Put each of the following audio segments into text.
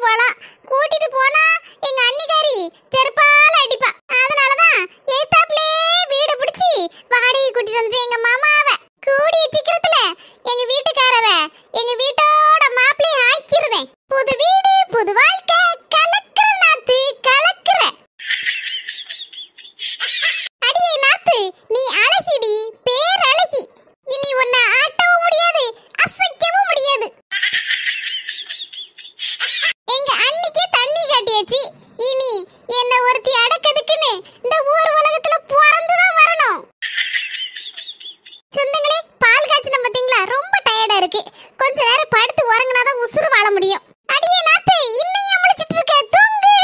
போலாம். கூட்டிட்டு போனா எங்க அண்ணிகாரி செருப்பால அடிப்பா. அதனாலதான் ஏத்தாப்லே வீடு பிடிச்சி வாடகை கூட்டிட்டு வந்து எங்க மாமாவை கூடிய சீக்கிரத்துல எங்க வீட்டுக்காரரை எங்க வீட்டோட மாப்பிள்ளை ஆக்கிருவேன். புது வீடு புது வாழ்க்கை கலக்குற நாத்து கலக்குற. அடியே நாத்து, நீ அழகிடி, பேரழகி. இனி உன்னை ஆட்டவும் முடியாது, அசைக்கவும் முடியாது. எங்க அன்னிக்கே தண்ணி காட்டியாச்சு. இனி என்ன ஒருத்தி அடக்கதுக்குன்னு இந்த ஊர் உலகத்துல பிறந்துதான் வரணும். சொந்தங்களே, பால் காய்ச்சின பாத்தீங்களா? ரொம்ப டயர்டா இருக்கு. கொஞ்ச நேரம் படுத்து உறங்கினாதான் உசுறு வாழ முடியும். அடியே நாத்து, இன்னையும் முழிச்சிட்டு இருக்க, தூங்கு.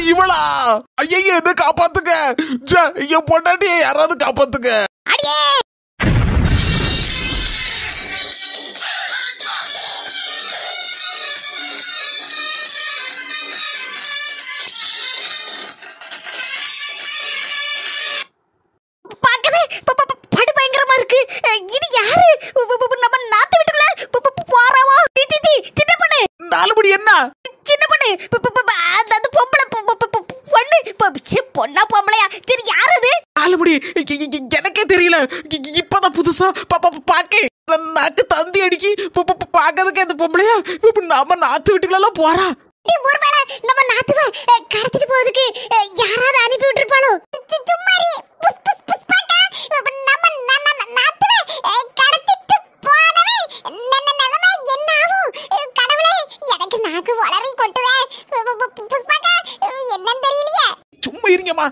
இவளா? ஐயே, என்ன காப்பாத்துங்க, என் பொண்டாட்டியை யாராவது காப்பாத்துங்க. அடியே பாக்கவே படு பயங்கரமா இருக்கு. இது யாரு? நம்ம நாத்து வீட்டுக்குள்ள போறாவோ? சின்ன பொண்ணு. நாலுபடி என்ன சின்ன பொண்ணு, அந்த பொம்பளை பொண்ணா பொம்பளையா? சரி, யாரு அது? நாலுபடி எனக்கே தெரியல. இப்பதான் புதுசா பாக்க நாக்கு தந்தி அடிக்கி பாக்கிறதுக்கு அந்த பொம்பளையா நம்ம நாத்து வீட்டுக்குள்ள போறா. ஒருவேளை நம்ம நாத்துவ கடத்திட்டு போறதுக்கு யாராவது அனுப்பி விட்டுருப்பாளோ? சும்மாரி புஸ் புஸ் புஸ் பாட்டா. நம்ம நாத்துவ கடத்திட்டு போனவே நிலைமை என்ன ஆகும்? கடவுளே, எனக்கு நாக்கு வளரி கொட்டுவே. புஷ்பாக்கா, என்னன்னு தெரியலையே. சும்மா இருங்கம்மா,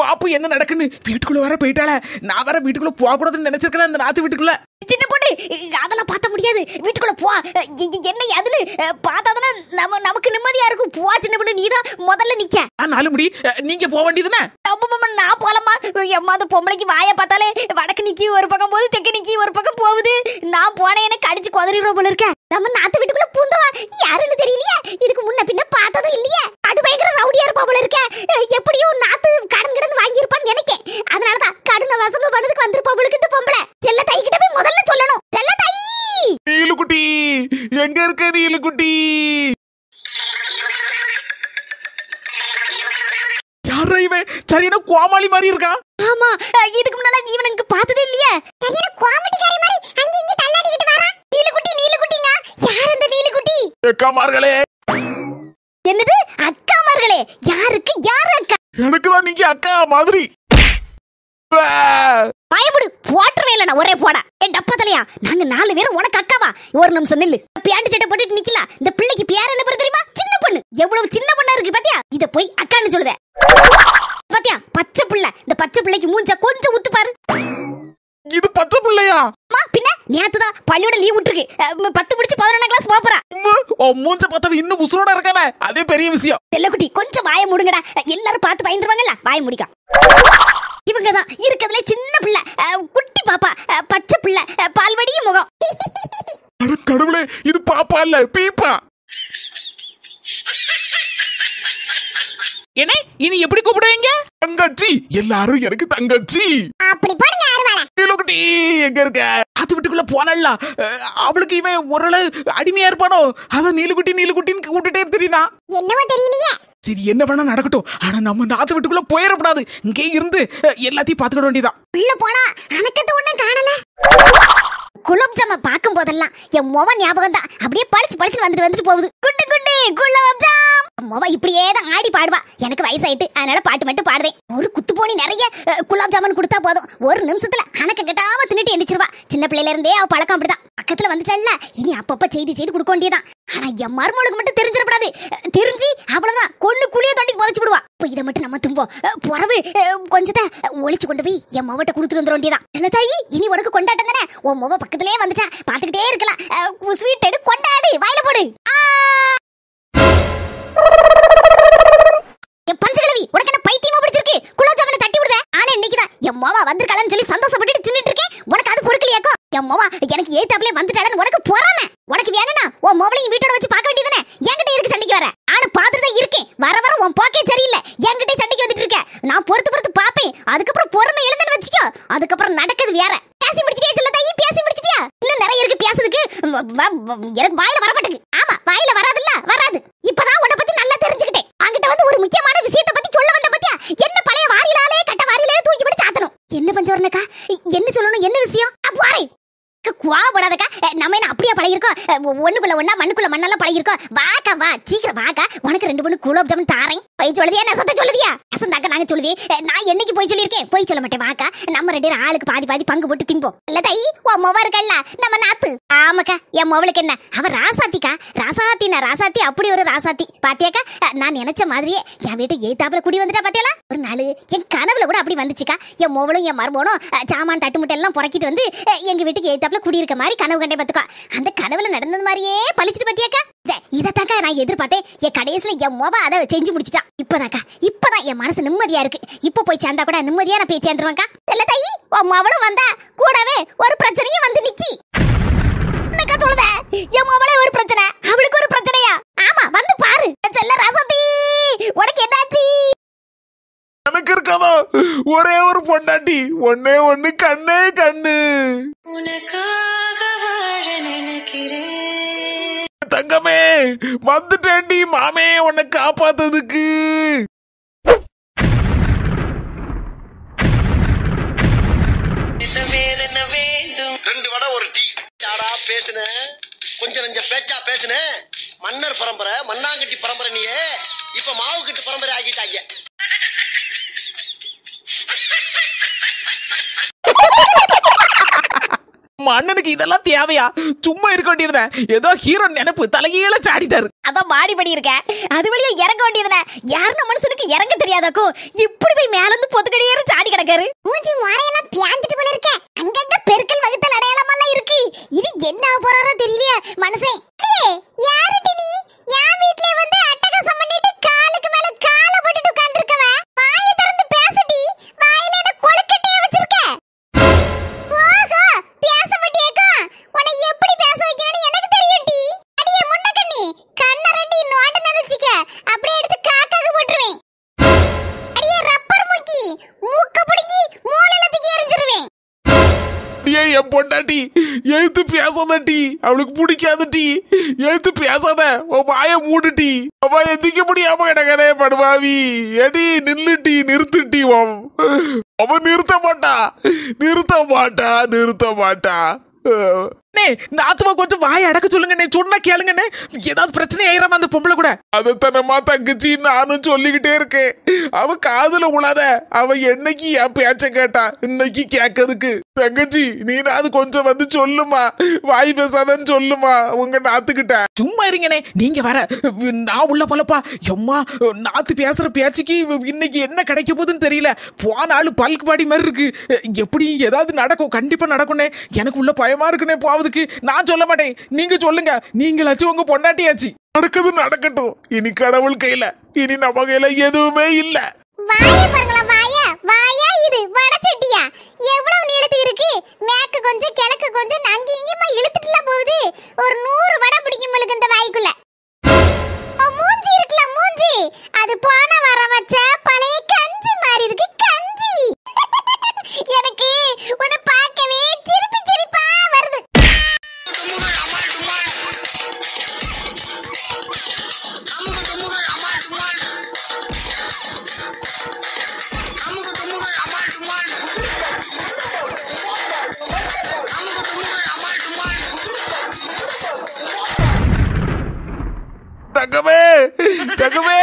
பாப்பு என்ன நடக்குன்னு. வீட்டுக்குள்ள வர போயிட்டாள. நான் வர வீட்டுக்குள்ள போக கூடாதுன்னு நினைச்சிருக்கேன் அந்த நாத்து வீட்டுக்குள்ள. சின்ன பொண்ணு, அதெல்லாம் பார்த்த முடியாது. வீட்டுக்குள்ள போ. என்ன அதுன்னு பார்த்தாதானே நமக்கு நிம்மதியா இருக்கும். போ சின்ன பொண்ணு, நீதான் முதல்ல நிக்க. நாலுபடி நீங்க போக வேண்டியதுனே. நான் போலமா? எம்மா, அந்த பொம்பளைக்கு வாயை பார்த்தாலே வடக்கு நிக்கி ஒரு பக்கம் போகுது, தெற்கு நிக்கி ஒரு பக்கம் போகுது. நான் போனேன், எனக்கு அடிச்சு கொதறிடுவோம் போல இருக்க. நம்ம நாத்து வீட்டுக்குள்ள பூந்தவா யாருன்னு தெரியலையே. இதுக்கு முன்ன பின்ன பார்த்ததும் இல்லையே. அது பயங்கர ரவுடியா இருப்பா போல இருக்க. எப்படியும் நாத்து கடன் கிடந்து வாங்கியிருப்பான்னு நினைக்கேன். அதனாலதான் கடனை வசூல் பண்ணதுக்கு வந்திருப்பா போல இந்த பொம்பளை. செல்ல தைக்கிட்ட போய் முதல்ல சொல்லணும். செல்ல தை. நீலுக்குட்டி எங்க இருக்க? நீலுக்குட்டி யாரா இவன்? சரியான கோமாளி மாதிரி இருக்கான். ஆமா, இதுக்கு முன்னால இவனுக்கு பார்த்ததே இல்லையே. சரியான காமெடிக்காரி மாதிரி அங்க இங்க தள்ளாடிக்கிட்டு வரான். நீலுக்குட்டி, நீலுக்குட்டிங்க. யார் அந்த நீலுக்குட்டி? அக்காமார்களே. என்னது அக்காமார்களே? யாருக்கு யார் அக்கா? எனக்கு தான் நீங்க அக்கா மாதிரி. பயப்படு, போட்டுருவே இல்ல. ஒரே போடா. என் டப்பா தலையா, நாங்க 4 பேரும் உனக்கு அக்காவா? ஒரு நிமிஷம் நில்லு. பேண்ட் சட்டை போட்டுட்டு நிக்கலாம். இந்த பிள்ளைக்கு பேர் என்ன பேர் தெரியுமா? சின்ன பொண்ணு. எவ்வளவு சின்ன பொண்ணா இருக்கு பாத்தியா? இத போய் அக்கான்னு சொல்லுதே பாத்தியா? பச்சை பிள்ளை. இந்த பச்சை பிள்ளைக்கு மூஞ்ச கொஞ்சம் உத்து பாரு. இது பச்சை பிள்ளையா? பின்ன நேத்துதான் பள்ளியோட லீவ் விட்டுருக்கு. 10 முடிச்சு 11ஆம் கிளாஸ் போறா. மூஞ்ச பார்த்தா இன்னும் உசுரோட இருக்கானே, அதே பெரிய விஷயம். செல்லக்குட்டி, கொஞ்சம் வாயை மூடுங்கடா. எல்லாரும் பார்த்து பயந்துருவாங்கல்ல. வாயை முடிக்க. இவங்கதான் இருக்கிறதுல சின்ன பிள்ளை, குட்டி பாப்பா, பச்சை பிள்ளை, பால்வடிய முகம். கடவுளே, இது பாப்பா இல்ல பீப்பா. என்ன இனி எப்படி கூப்பிடுவீங்க? தங்கச்சி. எல்லாரும் எனக்கு தங்கச்சி. அப்படி போடுங்க அருவாள. நீலுக்குட்டி எங்க இருக்க? ஆத்து வீட்டுக்குள்ள போனல்ல, அவளுக்கு இவன் ஒரு அடிமையா இருப்பானோ? அதான் நீலுக்குட்டி நீலுக்குட்டின்னு கூப்பிட்டுட்டே தெரியுதா? என்னவோ தெரியலையே. சரி, என்ன வேணா நடக்கட்டும். ஆனா நம்ம நாத்து வீட்டுக்குள்ள போயிடக்கூடாது. இங்கே இருந்து எல்லாத்தையும் பாத்துக்கிட வேண்டியதான். உள்ள போனா அணக்கத்தை ஒண்ணும் காணல. குலாப் ஜாம பாக்கும் போதெல்லாம் என் மொவ ஞாபகம் தான் அப்படியே பளிச்சு பளிச்சு வந்துட்டு போகுது. குட்டி குட்டி குலாப் ஜாம். மொவ இப்படியே தான் ஆடி பாடுவா. எனக்கு வயசாயிட்டு, அதனால பாட்டு மட்டும் பாடுறேன். ஒரு குத்து போனி நிறைய குலாப் ஜாமுன் கொடுத்தா போதும், ஒரு நிமிஷத்துல அணக்கம் கட்டாம தின்னுட்டு எந்திரிச்சிருவா. சின்ன பிள்ளையில இருந்தே அவ பழக்கம் அப்படிதான். பக்கத்துல வந்துட்டால, இனி அப்பப்ப செய்தி கொடுக்க வேண்டியதான். ஆனா என் மருமகளுக்கு மட்டும் தெரிஞ்சிடப்படாது. தெரிஞ்சு அவ்வளவுதான், கொண்டு குளிய தட்டி புதைச்சு விடுவா. இப்ப இதை மட்டும் நம்ம தும்போம். புறவு கொஞ்சத்தை ஒளிச்சு கொண்டு போய் என் மொவட்ட கொடுத்துட்டு வந்துட வேண்டியதான். இல்ல தாயி, இனி உனக்கு கொண்டாட்டம் தானே. உன் மொவ பக்கத்திலே வந்துட்டா, பாத்துக்கிட்டே இருக்கலாம். ஸ்வீட் எடு, கொண்டாடு, வாயில போடு. பஞ்சகலவி, உனக்கு என்ன பைத்தியமா பிடிச்சிருக்கு? குலாப் ஜாமுனை தட்டி விடுற. ஆனா இன்னைக்குதான் என் மொவ வந்திருக்காளன்னு சொல்லி சந்தோஷப்பட்டு தின்னுட்டு இருக்கேன். உனக்கு அது பொறுக்கலையாக்கும்? என் மொவ எனக்கு ஏத்தாப்லயே வந்துட்டாளன்னு உனக்கு பொறாம. உனக்கு வேணும்னா உன் மொவளையும் வீட்டோட வச்சு பார்க்க வேண்டியதானே. என்கிட்ட இருக்கு சண்டைக்கு வர. ஆனா பாத்துட்டு தான் இருக்கேன். வர வர உன் போக்கே சரியில்லை. என்கிட்ட சண்டைக்கு வந்துட்டு இருக்க. நான் பொறுத்து பாப்பேன். அதுக்கப்புறம் பொறுமை எழுந்து முடிச்சிட்டேன்னு வச்சுக்கோ, அதுக்கப்புறம் நடக்குது வேற. பேசி முடிச்சிட்டியா செல்ல தாயி? பேசி முடிச்சிட்டியா? இன்னும் நிறைய இருக்கு பேசுறதுக்கு. எனக்கு வாயில வர மாட்டேங்குது. ஆமா, வாயில வராதுல்ல, வராது. இப்பதான் உன்னை பத்தி நல்லா தெரிஞ்சுக்கிட்டேன். அங்கிட்ட வந்து ஒரு முக்கியமான விஷயத்தை பத்தி சொல்ல வந்த பத்தியா? என்ன பழைய வாரிலாலே கட்ட வாரிலே தூக்கி போட்டு சாத்தணும். என்ன பஞ்சவரனக்கா? என்ன சொல்லணும்? என்ன விஷயம்? பாரு, குவாபடாதக்கா. நம்ம என்ன அப்படியே பழகிருக்கோம்? ஒண்ணுக்குள்ள ஒண்ணா மண்ணுக்குள்ள மண்ணெல்லாம் பழகிருக்கோம். வாக்கா வா, சீக்கிரம் வாக்கா. உனக்கு 2 பொண்ணு குலோப் ஜாமுன் தாரேன். போய் சொல்லுதியா? நெசத்தை சொல்லுதியா? நெசந்தாக்கா நாங்க சொல்லுதே. நான் என்னைக்கு போய் சொல்லியிருக்கேன்? போய் சொல்ல மாட்டேன். வாக்கா, நம்ம 2 பேரும் ஆளுக்கு பாதி பாதி பங்கு போட்டு திம்போம். இல்ல தாயி, உன் மொவ இருக்கல்ல, நம்ம நாத்து. ஆமாக்கா, என் மொவளுக்கு என்ன, அவ ராசாத்திக்கா. ராசாத்தினா ராசாத்தி, அப்படி ஒரு ராசாத்தி. பாத்தியாக்கா, நான் நினைச்ச மாதிரியே என் வீட்டு ஏத்தாப்புல குடி வந்துட்டா. பாத்தியாலா, ஒரு நாள் என் கனவுல கூட அப்படி வந்துச்சுக்கா. என் மொவளும் என் மருமகனும் சாமான் தட்டு முட்டை எல்லாம் புறக்கிட்டு வந்து எங்க வீட்டுக்கு ஏத்தாப்புல குடியிருக்க மாதிரி கனவு கண்டே. பாத்துக்கோ, அந்த கனவுல நடந்தது மாதிரியே பழிச்சிட்டு. பாத்தியாக்கா, இதத்தாக்கா நான் எதிர்பார்த்தேன். என் கடைசியில என் மொப அதை செஞ்சு முடிச்சிட்டான். இப்பதான் என் மனசு நிம்மதியா இருக்கு. இப்ப போய் சேர்ந்தா கூட நிம்மதியா நான் போய் சேர்ந்துருவாங்க. இல்ல தாயி, உன் மவளும் வந்தா கூடவே ஒரு பிரச்சனையும் வந்து நிக்கி. என்னக்கா சொல்லுத? என் மவளே ஒரு பிரச்சனை, அவளுக்கு ஒரு பிரச்சனையா? ஆமா, வந்து பாரு. செல்ல ராசாத்தி, உனக்கு என்னாச்சு? எனக்கு இருக்காதோ ஒரே ஒரு பொண்டாட்டி, ஒன்னே ஒண்ணு, கண்ணே கண்ணு. உனக்காக வாழ நினைக்கிறேன். தங்கமே, வந்துட்டேன்டி மாமே உன்னை காப்பாத்ததுக்கு. வேண்டும் 2 வடை ஒரு டீ. யாரா பேசுன? கொஞ்சம் நெஞ்ச பேச்சா பேசுன? மன்னர் பரம்பரை, மண்ணாங்கட்டி பரம்பரை. நீயே இப்ப மாவு கட்டு பரம்பரை ஆகிட்டாங்க. அண்ணனுக்கு இதெல்லாம் தேவையா? சும்மா இருக்க வேண்டியதுனே. ஏதோ ஹீரோ நினைப்பு தலைகீழ சாடிட்டாரு. அதான் மாடி படி இருக்க, அது வழியா இறங்க வேண்டியதுனே. யாருன்னு மனுஷனுக்கு இறங்க தெரியாதாக்கும் இப்படி போய் மேல இருந்து பொத்துக்கடியே சாடி கிடக்காரு. மூஞ்சி முறையெல்லாம் பியாந்துட்டு போல இருக்க. அங்கங்க பெருக்கல் வகுத்தல் அடையாளமெல்லாம் இருக்கு. இது என்ன போறாரோ தெரியலையே மனுஷன். யாருடி நீ? என் வீட்ல வந்து அட்டகாசம் பண்ணிட்டு காலுக்கு மேல காலை போட்டுட்டு உட்கார்ந்திருக்கவ. வாயை திறந்து பேசடி. வாயில என்ன கொழுக்கட்டையா வச்சிருக்க? ஓஹோ, பேச மாட்டியேக்கா. உன்னை எப்படி பேச வைக்கணும்னு எனக்கு தெரியும்டி. அடியே முண்டக்கண்ணி, கண்ண ரெண்டி நோண்ட நினைச்சிக்க, அப்படியே எடுத்து காக்காக்கு போட்டுருவேன். அடியே ரப்பர் மூக்கி, மூக்க பிடிங்கி மூளையில தூக்கி எறிஞ்சிருவேன். என் பொண்டாட்டி எழுத்து பேசாதட்டி, அவளுக்கு பிடிக்காதுட்டி. எழுத்து பேசாத, உன் வாய மூடுட்டி. அவ எந்திக்க முடியாம கிடக்கறே படுவாவி. எடி நில்லுட்டி, நிறுத்துட்டி. அவன் நிறுத்த மாட்டா, நிறுத்த மாட்டா, நிறுத்த மாட்டா. நாத்துமா கொஞ்சம் வாய அடக்க சொல்லுங்கண்ணே. சொன்னா கேளுங்கண்ணே. ஏதாவது பிரச்சனை ஆயிராம அந்த பொம்பளை கூட. அதத்தனமா தங்கச்சி நானும் சொல்லிக்கிட்டே இருக்கேன். அவ காதுல உளாத. அவ என்னைக்கு என் பேச்ச கேட்டா, இன்னைக்கு கேட்கறதுக்கு. தங்கச்சி நீனாவது கொஞ்சம் வந்து சொல்லுமா, வாய் பேசாதன்னு சொல்லுமா உங்க நாத்துக்கிட்ட. சும்மா இருங்கண்ணே, நீங்க வர நான் உள்ள போலப்பா. எம்மா, நாத்து பேசுற பேச்சுக்கு இன்னைக்கு என்ன கிடைக்க போகுதுன்னு தெரியல. போனாலும் பல்க் பாடி மாதிரி இருக்கு. எப்படி ஏதாவது நடக்கும், கண்டிப்பா நடக்கும்னே. எனக்கு உள்ள பயமா இருக்குனே போவதுக்கு. நான் சொல்ல மாட்டேன், நீங்க சொல்லுங்க. நீங்களாச்சும் உங்க பொண்டாட்டியாச்சு. நடக்குது நடக்கட்டும். இனி கடவுள் கையில, இனி நம்ம கையில எதுவுமே இல்ல. வாய பாருங்களா, வாயா இது வடச்சட்டியா? எவ்வளவு நீளத்துக்கு இருக்கு? மேற்கு கொஞ்சம் கிழக்கு கொஞ்சம் அங்க இங்கமா இழுத்துட்டுல போகுது. ஒரு 100 வடை பிடிக்கும் உங்களுக்கு இந்த வாய்க்குள்ள. மூஞ்சி இருக்குல, மூஞ்சி அது போன வாரம் வச்ச பழைய கஞ்சி மாதிரி இருக்கு. கஞ்சி எனக்கு உன்னை பார்க்கவே சிரிப்பு சிரிப்பா வருது. தங்கமே, தங்கமே.